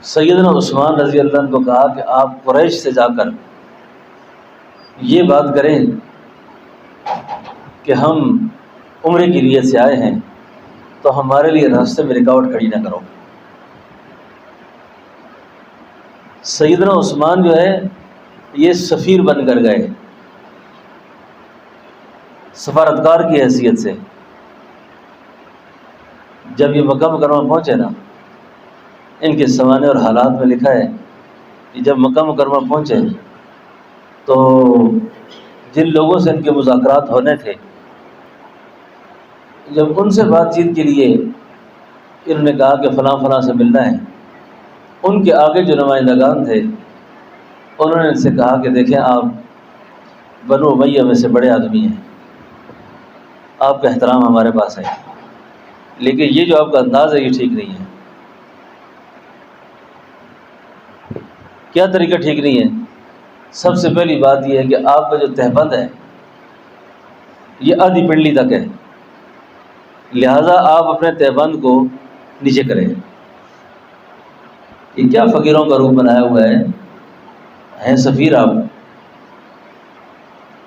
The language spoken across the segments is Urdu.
سیدنا عثمان رضی اللہ عنہ کو کہا کہ آپ قریش سے جا کر یہ بات کریں کہ ہم عمرے کی نیت سے آئے ہیں تو ہمارے لیے راستے میں رکاوٹ کھڑی نہ کرو۔ سیدنا عثمان جو ہے یہ سفیر بن کر گئے، سفارتکار کی حیثیت سے۔ جب یہ مکہ مکرمہ پہنچے نا، ان کے سوانح اور حالات میں لکھا ہے کہ جب مکہ مکرمہ پہنچے تو جن لوگوں سے ان کے مذاکرات ہونے تھے، جب ان سے بات چیت کے لیے انہوں نے کہا کہ فلاں فلاں سے ملنا ہے، ان کے آگے جو نمائندگان تھے انہوں نے ان سے کہا کہ دیکھیں آپ بنو امیہ میں سے بڑے آدمی ہیں، آپ کا احترام ہمارے پاس ہے، لیکن یہ جو آپ کا انداز ہے یہ ٹھیک نہیں ہے۔ کیا طریقہ ٹھیک نہیں ہے؟ سب سے پہلی بات یہ ہے کہ آپ کا جو تہبند ہے یہ آدھی پنڈلی تک ہے، لہذا آپ اپنے تہبند کو نیچے کریں۔ یہ کیا فقیروں کا روپ بنایا ہوا ہے، ہیں سفیر آپ۔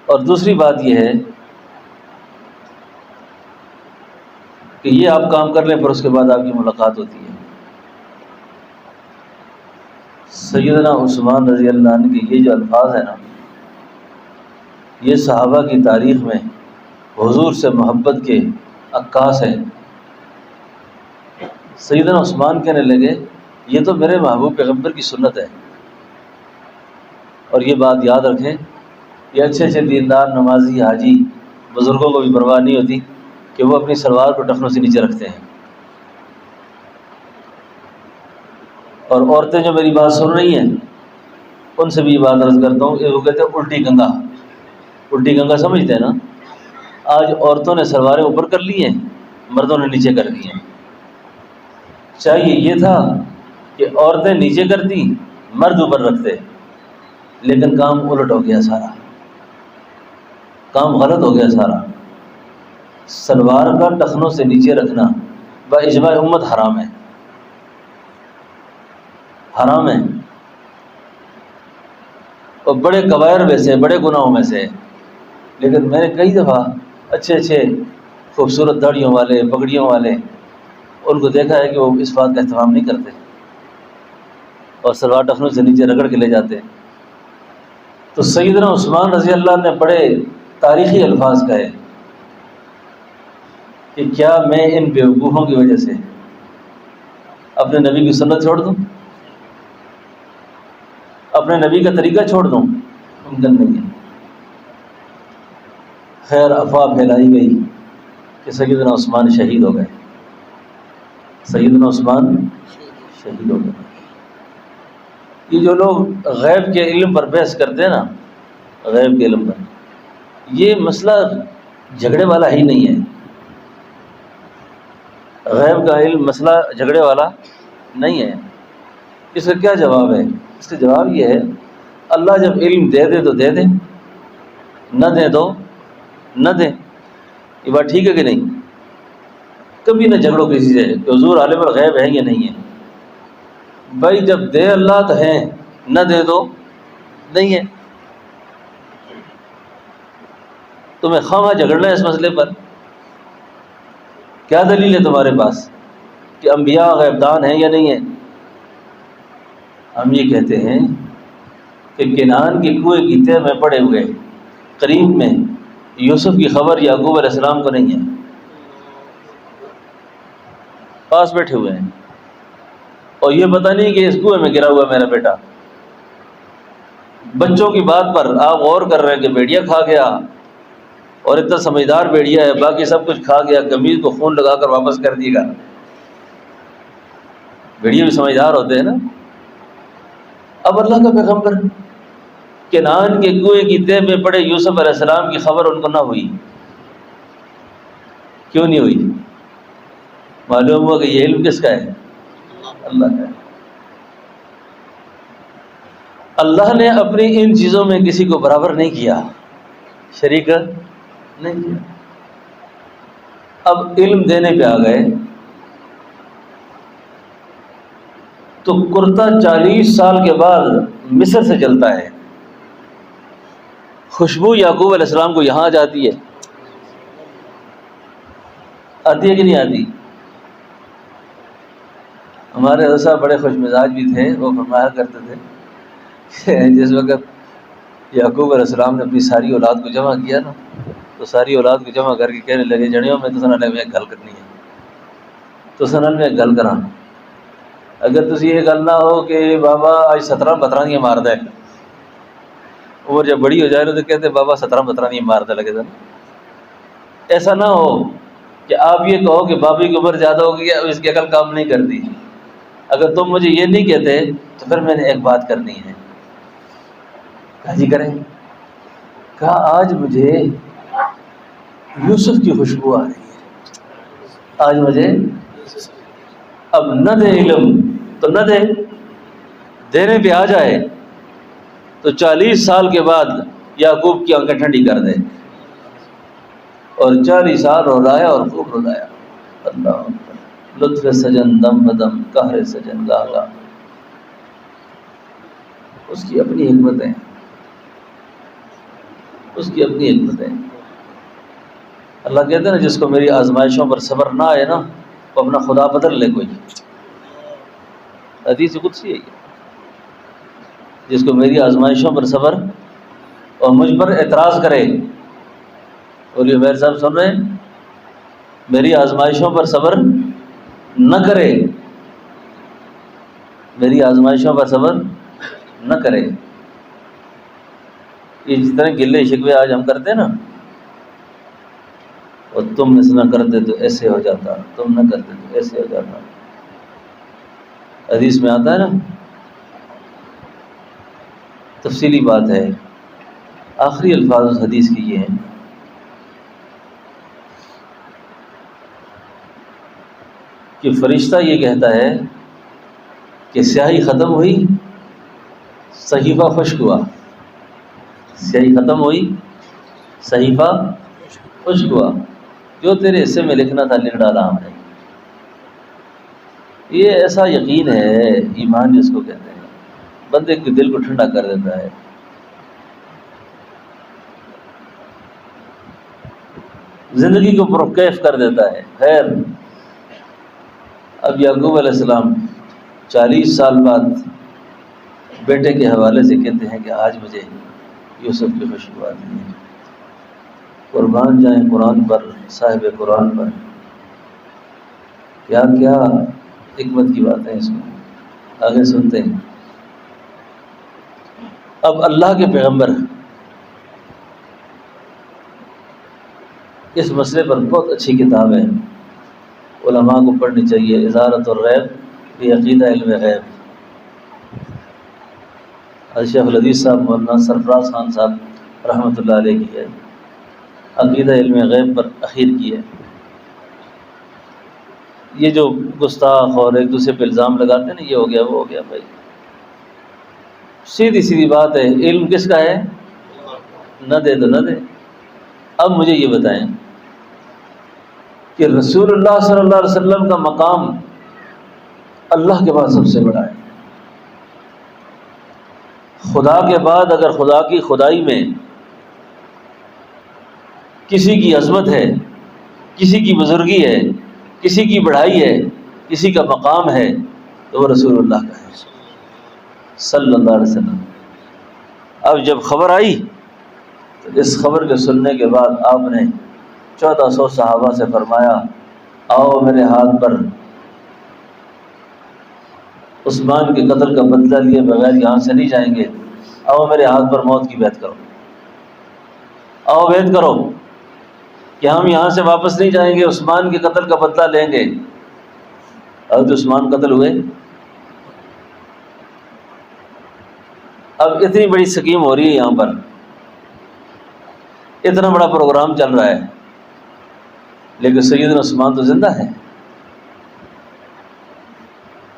اور دوسری بات یہ ہے کہ یہ آپ کام کر لیں پھر اس کے بعد آپ کی ملاقات ہوتی ہے۔ سیدنا عثمان رضی اللہ عنہ کے یہ جو الفاظ ہیں نا، یہ صحابہ کی تاریخ میں حضور سے محبت کے عکاس ہیں۔ سیدنا عثمان کہنے لگے یہ تو میرے محبوب پیغمبر کی سنت ہے، اور یہ بات یاد رکھیں، یہ اچھے اچھے دیندار نمازی حاجی بزرگوں کو بھی پرواہ نہیں ہوتی کہ وہ اپنی سلوار کو ٹخنوں سے نیچے رکھتے ہیں۔ اور عورتیں جو میری بات سن رہی ہیں ان سے بھی یہ بات عرض کرتا ہوں کہ وہ کہتے ہیں الٹی گنگا، الٹی گنگا سمجھتے ہیں نا؟ آج عورتوں نے سلواریں اوپر کر لی ہیں، مردوں نے نیچے کر دی ہیں۔ چاہیے یہ تھا کہ عورتیں نیچے کرتی، مرد اوپر رکھتے، لیکن کام الٹ ہو گیا، سارا کام غلط ہو گیا سارا۔ سلوار کا ٹخنوں سے نیچے رکھنا باجماع امت حرام ہے، حرام ہے، اور بڑے کبائر میں سے، بڑے گناہوں میں سے۔ لیکن میں نے کئی دفعہ اچھے اچھے خوبصورت داڑھیوں والے، پگڑیوں والے ان کو دیکھا ہے کہ وہ اس بات کا اہتمام نہیں کرتے اور سلوار ٹخنوں سے نیچے رگڑ کے لے جاتے۔ تو سیدنا عثمان رضی اللہ عنہ نے بڑے تاریخی الفاظ کہے کہ کیا میں ان بیوقوفوں کی وجہ سے اپنے نبی کی سنت چھوڑ دوں، اپنے نبی کا طریقہ چھوڑ دوں؟ ممکن نہیں ہے۔ خیر افواہ پھیلائی گئی کہ سیدنا عثمان شہید ہو گئے، سیدنا عثمان شہید ہو گئے۔ یہ جو لوگ غیب کے علم پر بحث کرتے ہیں نا، غیب کے علم پر، یہ مسئلہ جھگڑے والا ہی نہیں ہے۔ غیب کا علم مسئلہ جھگڑے والا نہیں ہے۔ اس کا کیا جواب ہے؟ اس کا جواب یہ ہے اللہ جب علم دے دے تو دے دے، نہ دے تو نہ دے۔ یہ بات ٹھیک ہے کہ نہیں؟ کبھی نہ جھگڑو کسی سے کہ حضور عالم الغیب ہے یا نہیں ہے۔ بھائی جب دے اللہ تو ہے، نہ دے تو نہیں ہے۔ تمہیں خواہ جھگڑنا ہے اس مسئلے پر، کیا دلیل ہے تمہارے پاس کہ انبیاء غیب دان ہیں یا نہیں ہیں؟ ہم یہ کہتے ہیں کہ کنعان کے کنویں کی تہ میں پڑے ہوئے قریب میں یوسف کی خبر یعقوب علیہ السلام کو نہیں ہے، پاس بیٹھے ہوئے ہیں، اور یہ پتہ نہیں کہ اس کنویں میں گرا ہوا میرا بیٹا۔ بچوں کی بات پر آپ غور کر رہے ہیں کہ بھیڑیا کھا گیا، اور اتنا سمجھدار بھیڑیا ہے، باقی سب کچھ کھا گیا، قمیض کو خون لگا کر واپس کر دیے گا۔ بھیڑیا بھی سمجھدار ہوتے ہیں نا۔ اب اللہ کا پیغمبر کنعان کے کنویں کی تہ میں پڑے یوسف علیہ السلام کی خبر ان کو نہ ہوئی، کیوں نہیں ہوئی؟ معلوم ہوا کہ یہ علم کس کا ہے؟ اللہ کا ہے۔ اللہ نے اپنی ان چیزوں میں کسی کو برابر نہیں کیا، شریک نہیں کیا۔ اب علم دینے پہ آ گئے تو کرتا 40 سال کے بعد مصر سے چلتا ہے، خوشبو یعقوب علیہ السلام کو یہاں آ جاتی ہے، آتی ہے کہ نہیں آتی؟ ہمارے حضرت صاحب بڑے خوش مزاج بھی تھے، وہ فرمایا کرتے تھے کہ جس وقت یعقوب علیہ السلام نے اپنی ساری اولاد کو جمع کیا نا، تو ساری اولاد کو جمع کر کے کہنے لگے جڑیوں میں تو سنال میں ایک گل کرنی ہے، تو سنال میں ایک گل کرا، اگر تسی یہ گل نہ ہو کہ بابا آج 17 نہیں مار دے، عمر جب بڑی ہو جائے نا تو کہتے بابا 17 نہیں مار دے لگے تھا، ایسا نہ ہو کہ آپ یہ کہو کہ بابی کی عمر زیادہ ہو گئی ہے اس کی عقل کام نہیں کرتی، اگر تم مجھے یہ نہیں کہتے تو پھر میں نے ایک بات کرنی ہے۔ کہا جی کریں؟ کہا آج مجھے یوسف کی خوشبو آ رہی ہے، آج مجھے، اب نہ دے علم تو نہ دے، دینے پہ آ جائے تو 40 سال کے بعد یعقوب کی آنکھیں ٹھنڈی کر دے، اور 40 سال رولایا اور خوب رولایا، اللہ اکبر، لطف سجن دم بدم، قہر سجن گاہ گاہ، اس کی اپنی حکمتیں، اس کی اپنی حکمتیں۔ اللہ کہتے ہیں نا جس کو میری آزمائشوں پر صبر نہ آئے نا وہ اپنا خدا بدل لے، کوئی حدیث قدسی ہے یہ، جس کو میری آزمائشوں پر صبر اور مجھ پر اعتراض کرے، اور یہ میر صاحب سن رہے ہیں، میری آزمائشوں پر صبر نہ کرے، میری آزمائشوں پر صبر نہ کرے، یہ جس طرح گلے شکوے آج ہم کرتے ہیں نا، اور تم اس نہ کرتے تو ایسے ہو جاتا، تم نہ کرتے تو ایسے ہو جاتا، حدیث میں آتا ہے نا، تفصیلی بات ہے، آخری الفاظ اس حدیث کی یہ ہیں کہ فرشتہ یہ کہتا ہے کہ سیاہی ختم ہوئی، صحیفہ خشک ہوا، سیاہی ختم ہوئی، صحیفہ خشک ہوا، جو تیرے حصے میں لکھنا تھا لکھ ڈالا ہم نے۔ یہ ایسا یقین ہے، ایمان جس کو کہتے ہیں، بندے کے دل کو ٹھنڈا کر دیتا ہے۔ زندگی کو پرکیف کر دیتا ہے۔ خیر، اب یعقوب علیہ السلام 40 سال بعد بیٹے کے حوالے سے کہتے ہیں کہ آج مجھے یوسف کی خوشبو آتی ہے۔ قربان جائیں قرآن پر، صاحب قرآن پر، کیا کیا حکمت کی باتیں اس میں، آگے سنتے ہیں۔ اب اللہ کے پیغمبر اس مسئلے پر بہت اچھی کتاب ہے، علماء کو پڑھنی چاہیے، ازالۃ الریب فی عقیدہ علم غیب، شیخ الحدیث صاحب مولانا سرفراز خان صاحب رحمۃ اللہ علیہ کی ہے، عقیدہ علم غیب پر اخیر کی ہے۔ یہ جو گستاخ اور ایک دوسرے پہ الزام لگاتے ہیں نا، یہ ہو گیا وہ ہو گیا، بھائی سیدھی سیدھی بات ہے، علم کس کا ہے؟ نہ دے تو نہ دے۔ اب مجھے یہ بتائیں کہ رسول اللہ صلی اللہ علیہ وسلم کا مقام اللہ کے بعد سب سے بڑا ہے، خدا کے بعد اگر خدا کی خدائی میں کسی کی عظمت ہے، کسی کی بزرگی ہے، کسی کی بڑائی ہے، کسی کا مقام ہے تو وہ رسول اللہ کا ہے صلی اللہ علیہ وسلم۔ اب جب خبر آئی تو اس خبر کے سننے کے بعد آپ نے 1400 صحابہ سے فرمایا آؤ میرے ہاتھ پر عثمان کے قتل کا بدلہ لیے بغیر یہاں سے نہیں جائیں گے، آؤ میرے ہاتھ پر موت کی بیعت کرو، آؤ بیعت کرو کہ ہم یہاں سے واپس نہیں جائیں گے، عثمان کے قتل کا بدلہ لیں گے۔ حضرت عثمان قتل ہوئے۔ اب اتنی بڑی سکیم ہو رہی ہے یہاں پر، اتنا بڑا پروگرام چل رہا ہے، لیکن سیدنا عثمان تو زندہ ہے۔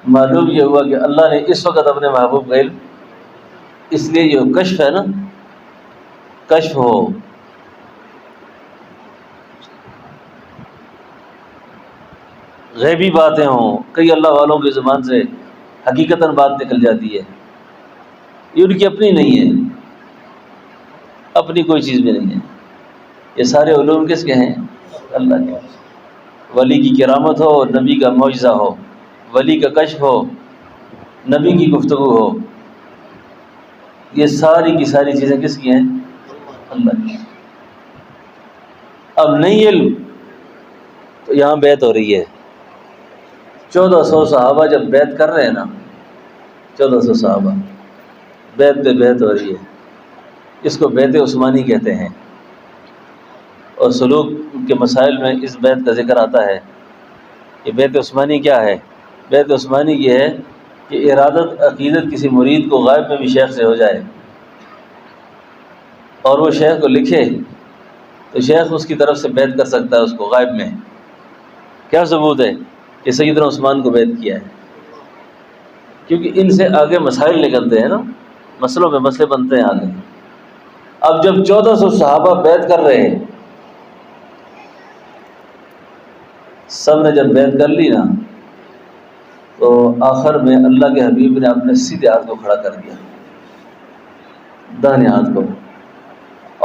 معلوم یہ ہوا کہ اللہ نے اس وقت اپنے محبوب کا علم، اس لیے یہ کشف ہے نا، کشف ہو، غیبی باتیں ہوں، کئی اللہ والوں کی زبان سے حقیقتاً بات نکل جاتی ہے. یہ ان کی اپنی نہیں ہے، اپنی کوئی چیز بھی نہیں ہے. یہ سارے علوم کس کے ہیں؟ اللہ کے. ولی کی کرامت ہو، نبی کا معجزہ ہو، ولی کا کشف ہو، نبی کی گفتگو ہو، یہ ساری کی ساری چیزیں کس کی ہیں؟ اللہ کی. اب نہیں علم تو یہاں بیعت ہو رہی ہے. 1400 صحابہ جب بیعت کر رہے ہیں نا، 1400 صحابہ بیعت پہ بیعت ہو رہی ہے. اس کو بیعت عثمانی کہتے ہیں. اور سلوک کے مسائل میں اس بیعت کا ذکر آتا ہے کہ بیعت عثمانی کیا ہے. بیعت عثمانی یہ ہے کہ ارادت عقیدت کسی مرید کو غائب میں بھی شیخ سے ہو جائے اور وہ شیخ کو لکھے تو شیخ اس کی طرف سے بیعت کر سکتا ہے اس کو غائب میں. کیا ثبوت ہے کہ سیدنا عثمان کو بیعت کیا ہے؟ کیونکہ ان سے آگے مسائل نکلتے ہیں نا، مسئلوں میں مسئلے بنتے ہیں آگے. اب جب 1400 صحابہ بیعت کر رہے ہیں، سب نے جب بیعت کر لی نا، تو آخر میں اللہ کے حبیب نے اپنے سیدھے ہاتھ کو کھڑا کر دیا، داہنے ہاتھ کو،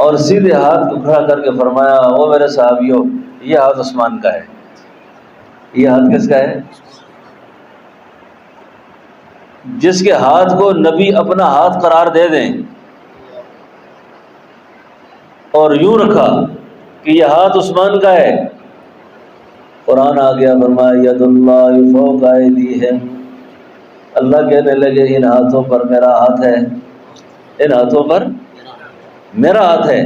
اور سیدھے ہاتھ کو کھڑا کر کے فرمایا او میرے صحابیوں، یہ ہاتھ عثمان کا ہے. یہ ہاتھ کس کا ہے؟ جس کے ہاتھ کو نبی اپنا ہاتھ قرار دے دیں اور یوں رکھا کہ یہ ہاتھ عثمان کا ہے. قرآن آ گیا، فرمایا ید اللہ فوق ایدیہم، اللہ کہنے لگے ان ہاتھوں پر میرا ہاتھ ہے، ان ہاتھوں پر میرا ہاتھ ہے.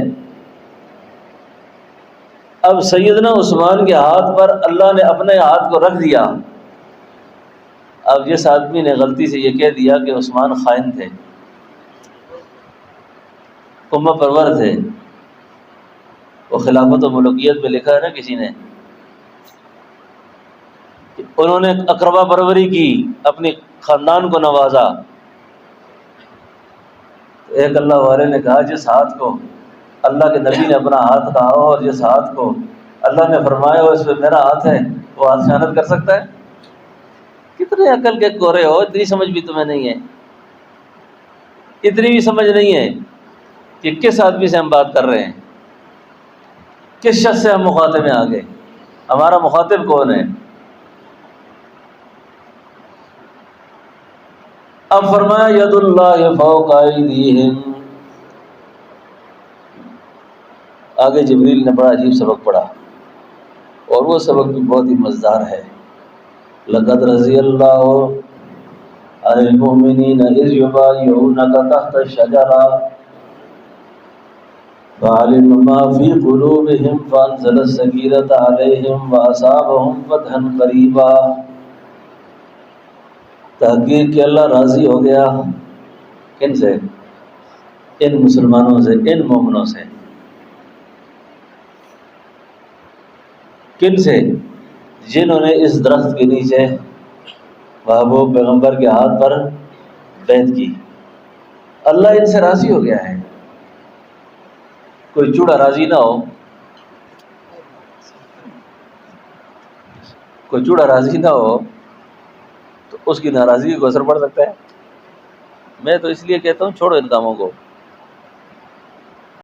اب سیدنا عثمان کے ہاتھ پر اللہ نے اپنے ہاتھ کو رکھ دیا. اب جس آدمی نے غلطی سے یہ کہہ دیا کہ عثمان خائن تھے، امہ پرور تھے، وہ خلافت و ملوکیت میں لکھا ہے نا کسی نے کہ انہوں نے اقربا پروری کی، اپنی خاندان کو نوازا. ایک اللہ والے نے کہا جس ہاتھ کو اللہ کے نبی نے اپنا ہاتھ کہا ہو اور جس ہاتھ کو اللہ نے فرمایا ہو اس پہ میرا ہاتھ ہے، وہ ہاتھ خیانت کر سکتا ہے؟ کتنے عقل کے کورے ہو، اتنی سمجھ بھی تمہیں نہیں ہے، اتنی بھی سمجھ نہیں ہے کہ کس آدمی سے ہم بات کر رہے ہیں، کس شخص سے ہم مخاطب میں آ گئے، ہمارا مخاطب کون ہے. اب فرمایا ید اللہ فوق ایدیہم. آگے جبریل نے بڑا عجیب سبق پڑھا اور وہ سبق بھی بہت ہی مزدار ہے. لقد رضی اللہ عن المؤمنین اذ یبایعونک تحت الشجرہ فعلم ما فی قلوبہم فانزل السکینۃ علیہم واصابہم فتحا قریبا. تحقیق کہ اللہ راضی ہو گیا کن سے؟ ان مسلمانوں سے، ان مومنوں سے. کن سے؟ جنہوں نے اس درخت کے نیچے محبوب پیغمبر کے ہاتھ پر بیعت کی. اللہ ان سے راضی ہو گیا ہے. کوئی چوڑا راضی نہ ہو، کوئی چوڑا راضی نہ ہو تو اس کی ناراضگی کو اثر پڑ سکتا ہے. میں تو اس لیے کہتا ہوں چھوڑو ان کاموں کو.